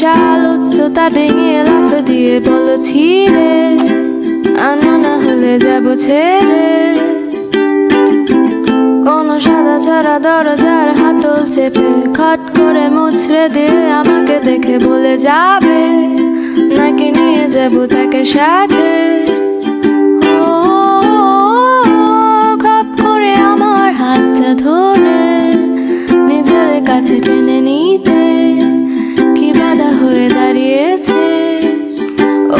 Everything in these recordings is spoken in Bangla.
বিশাল উচ্চতা ডিঙিয়ে লাফ দিয়ে বলো ছিঁড়ে আনো, না হলে যাব ছেড়ে। কোন সাদা ছাড়া দরজার হাতল চেপে খট করে মুছড়ে দিয়ে আমাকে দেখে বলে যাবে, নাকি নিয়ে যাব তাকে সাথে। ও খপ করে আমার হাতটা ধরে নিজের কাছে টেনে নিতে কি বাধা হয়ে দাঁড়িয়েছে।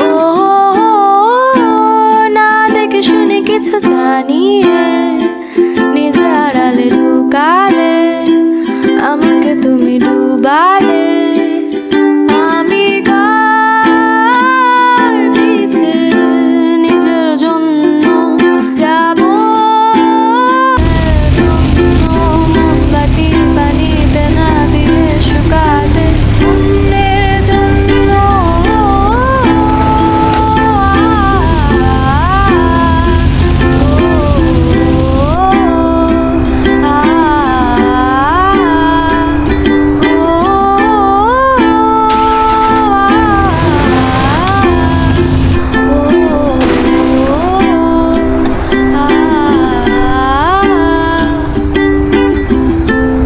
ও না দেখে শুনে কিছু জানিয়ে নিজে আড়ালে লুকালে আমাকে তুমি ডুবালে। আমি কার পিছে নিজের জন্য যাব, মোমবাতি পানিতে না দিয়ে শুকাতে পুণ্যের জন্য।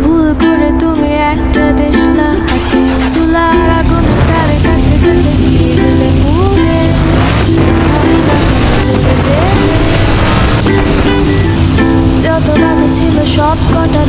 ভুল করে তুমি একটা দেশলা হাতে চুলার আগুন তার কাছে যেতে গিয়ে গেলে পুড়ে আমি না চলে যেতে। যত বাধা ছিল সব কটা